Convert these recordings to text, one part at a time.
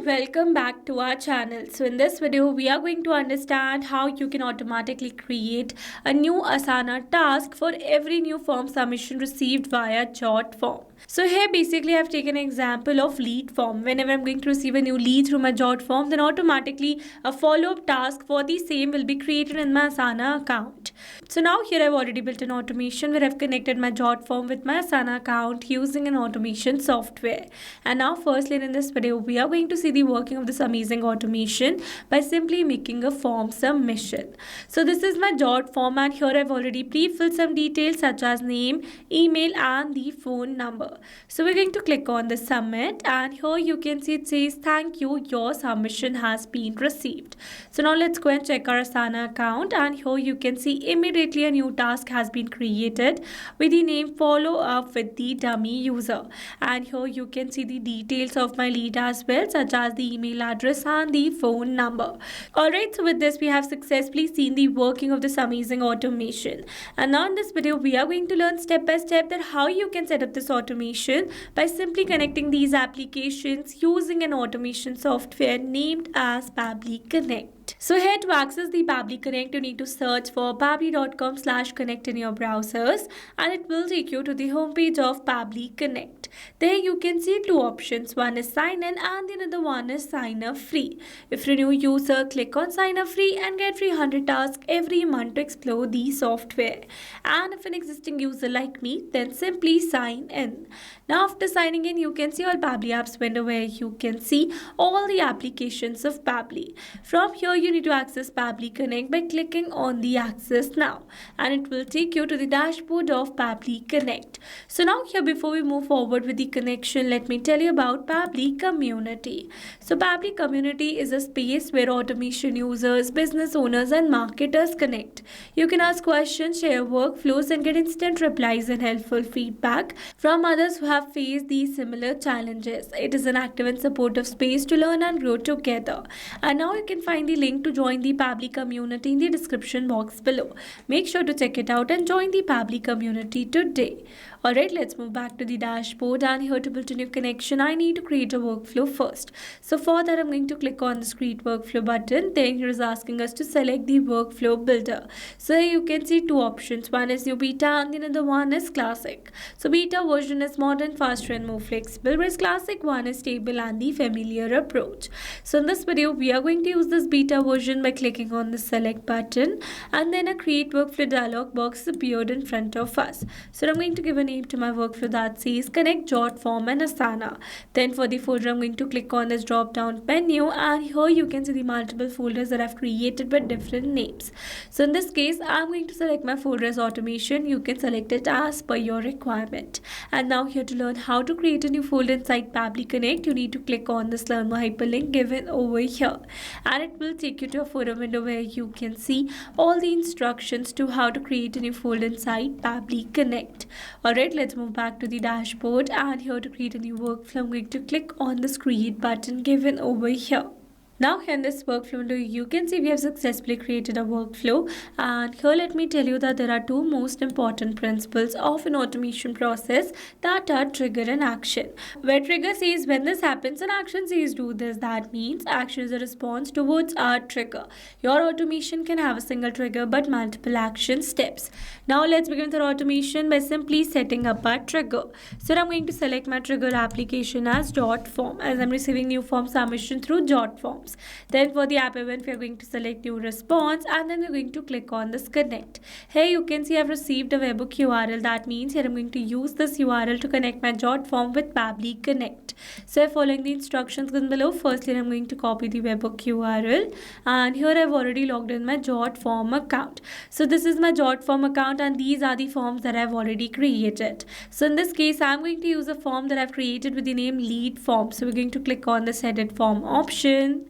welcome back to our channel. So in this video we are going to understand how you can automatically create a new Asana task for every new form submission received via Jotform. So here basically I've taken an example of lead form. Whenever I'm going to receive a new lead through my Jotform, then automatically a follow-up task for the same will be created in my Asana account. So now here I've already built an automation where I've connected my Jotform with my Asana account using an automation software. And now firstly in this video we are going to see the working of this amazing automation by simply making a form submission. So this is my Jotform and here I've already pre-filled some details such as name, email and the phone number. So we're going to click on the submit and here you can see it says thank you, your submission has been received. So now let's go and check our Asana account and here you can see immediately a new task has been created with the name follow up with the dummy user. And here you can see the details of my lead as well, such as the email address and the phone number. Alright, so with this we have successfully seen the working of this amazing automation. And now in this video we are going to learn step by step that how you can set up this automation by simply connecting these applications using an automation software named as Pabbly Connect. So here to access the Pabbly Connect, you need to search for pabbly.com/connect in your browsers and it will take you to the homepage of Pabbly Connect. There you can see two options. One is sign in and the another one is sign up free. If you're a new user, click on sign up free and get free 100 tasks every month to explore the software. And if an existing user like me, then simply sign in. Now after signing in, you can see all Pabbly apps window where you can see all the applications of Pabbly. From here you need to access Pabbly Connect by clicking on the access now and it will take you to the dashboard of Pabbly Connect. So now here before we move forward with the connection, let me tell you about Pabbly Community. So Pabbly Community is a space where automation users, business owners and marketers connect. You can ask questions, share workflows and get instant replies and helpful feedback from others who have faced these similar challenges. It is an active and supportive space to learn and grow together. And now you can find the link to join the Pabbly Community in the description box below. Make sure to check it out and join the Pabbly Community today. Alright, let's move back to the dashboard and here to build a new connection, I need to create a workflow first. So for that, I'm going to click on this create workflow button. Then here is asking us to select the workflow builder. So here you can see two options. One is new beta and the other one is classic. So beta version is modern, faster and more flexible, whereas classic one is stable and the familiar approach. So in this video, we are going to use this beta version by clicking on the select button and then a create workflow dialog box appeared in front of us. So I'm going to give a name to my workflow that says connect Jotform and Asana. Then for the folder I'm going to click on this drop down menu and here you can see the multiple folders that I've created with different names. So in this case I'm going to select my folder as automation. You can select it as per your requirement. And now here to learn how to create a new folder inside Pabbly Connect, you need to click on this learn more hyperlink given over here and it will take you to a folder window where you can see all the instructions to how to create a new folder inside Pabbly Connect. Alright, let's move back to the dashboard and here to create a new workflow, I'm going to click on this create button given over here. Now here in this workflow window, you can see we have successfully created a workflow and here let me tell you that there are two most important principles of an automation process that are trigger and action. Where trigger says when this happens and action says do this, that means action is a response towards our trigger. Your automation can have a single trigger but multiple action steps. Now let's begin with our automation by simply setting up our trigger. So I'm going to select my trigger application as Jotform as I'm receiving new form submission through Jotform. Then for the app event, we are going to select new response and then we're going to click on this connect. Here you can see I've received a webhook URL. That means here I'm going to use this URL to connect my Jotform with Pabbly Connect. So following the instructions given below, firstly I'm going to copy the webhook URL and here I've already logged in my Jotform account. So this is my Jotform account and these are the forms that I've already created. So in this case, I'm going to use a form that I've created with the name lead form. So we're going to click on this edit form option.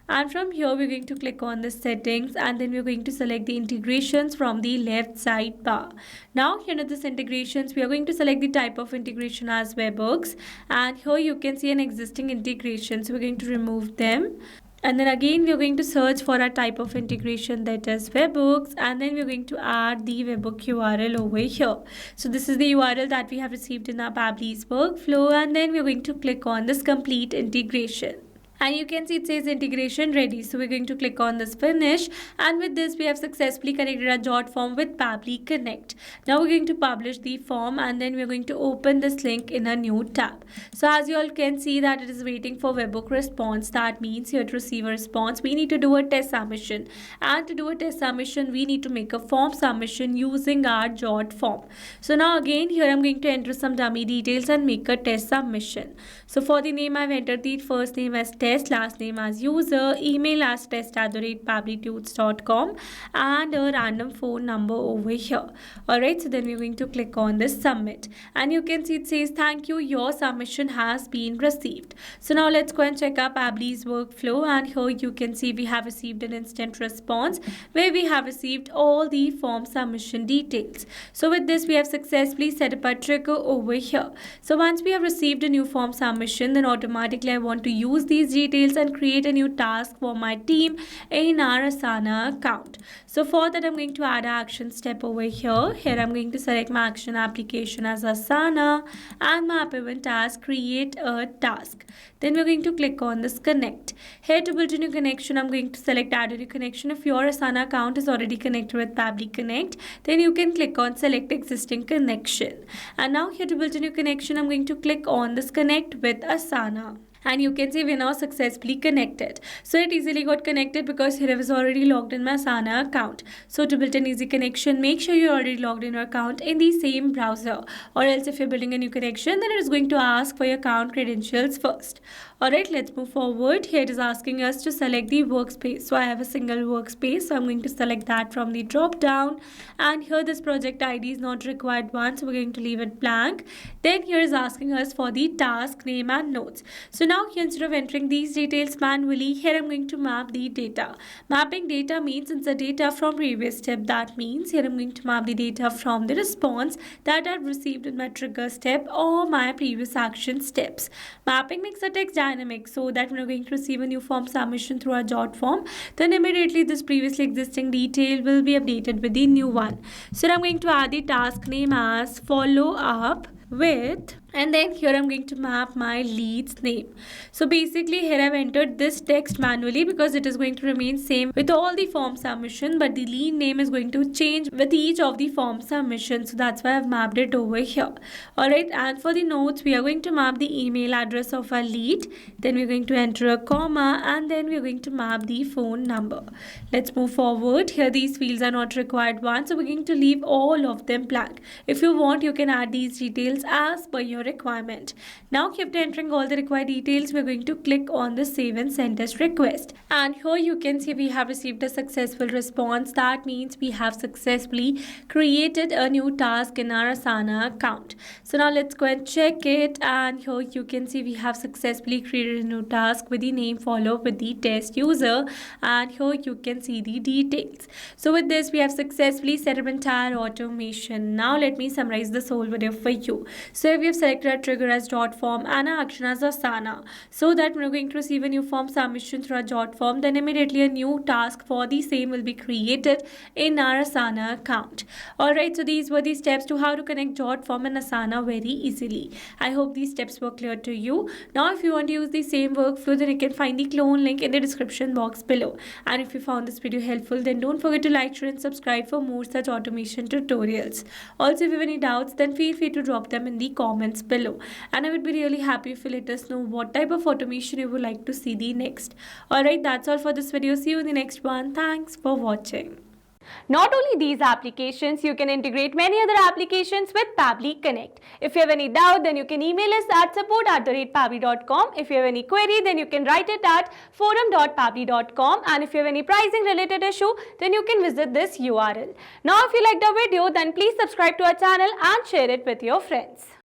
And from here we're going to click on the settings and then we're going to select the integrations from the left side bar. Now here in this integrations we are going to select the type of integration as webhooks and here you can see an existing integration, so we're going to remove them. And then again we are going to search for a type of integration that is webhooks and then we're going to add the webhook URL over here. So this is the URL that we have received in our Pabbly's workflow and then we're going to click on this complete integration. and you can see it says integration ready. So we're going to click on this finish, and with this we have successfully connected our jot form with Pabbly Connect. Now we're going to publish the form, and then we're going to open this link in a new tab. So as you all can see that it is waiting for webhook response. That means here to receive a response we need to do a test submission, and to do a test submission we need to make a form submission using our jot form. So now again here I'm going to enter some dummy details and make a test submission. So for the name I've entered the first name as test, last name as user, email as test@pabblytudes.com, and a random phone number over here. Alright, so then we're going to click on this submit, and you can see it says thank you, your submission has been received. So now let's go and check our Pabbly's workflow, and here you can see we have received an instant response where we have received all the form submission details. So with this we have successfully set up a trigger over here. So once we have received a new form submission, then automatically I want to use these details and create a new task for my team in our Asana account. So for that I'm going to add an action step over here. Here I'm going to select my action application as Asana and my app event as create a task. Then we're going to click on this connect. Here to build a new connection I'm going to select add a new connection. If your Asana account is already connected with Pabbly Connect, then you can click on select existing connection. And now here to build a new connection I'm going to click on this connect with Asana. And you can see we're now successfully connected. So it easily got connected because here I was already logged in my Asana account. So to build an easy connection, make sure you're already logged in your account in the same browser. Or else if you're building a new connection, then it is going to ask for your account credentials first. Alright, let's move forward. Here it is asking us to select the workspace. So I have a single workspace. So I'm going to select that from the drop down. And here this project ID is not required one. So we're going to leave it blank. Then here is asking us for the task name and notes. So now here instead of entering these details manually, here I'm going to map the data. Mapping data means insert data from previous step. That means here I'm going to map the data from the response that I've received in my trigger step or my previous action steps. Mapping makes the text dynamic so that when we're going to receive a new form submission through our jot form, then immediately this previously existing detail will be updated with the new one. So I'm going to add the task name as follow up with, and then here I'm going to map my lead's name. So basically here I've entered this text manually because it is going to remain same with all the form submission, but the lead name is going to change with each of the form submissions. So that's why I've mapped it over here. Alright, and for the notes we are going to map the email address of our lead, then we're going to enter a comma, and then we're going to map the phone number. Let's move forward. Here these fields are not required one, so we're going to leave all of them blank. If you want, you can add these details as per your requirement. Now after entering all the required details, we're going to click on the save and send test request, and here you can see we have received a successful response. That means we have successfully created a new task in our Asana account. So now let's go and check it, and here you can see we have successfully created a new task with the name follow with the test user, and here you can see the details. So with this we have successfully set up entire automation. Now let me summarize this whole video for you. So we have selected our trigger as jot form and our action as Asana, so that when we're going to receive a new form submission through our jot form, then immediately a new task for the same will be created in our Asana account. Alright, so these were the steps to how to connect jot form and Asana very easily. I hope these steps were clear to you. Now if you want to use the same workflow, then you can find the clone link in the description box below. And if you found this video helpful, then don't forget to like, share and subscribe for more such automation tutorials. Also, if you have any doubts, then feel free to drop them in the comments below, and I would be really happy if you let us know what type of automation you would like to see the next. Alright, that's all for this video. See you in the next one. Thanks for watching. Not only these applications, you can integrate many other applications with Pabbly Connect. If you have any doubt, then you can email us at support@pabbly.com. If you have any query, then you can write it at forum.pabbly.com. And if you have any pricing related issue, then you can visit this URL. Now, if you liked the video, then please subscribe to our channel and share it with your friends.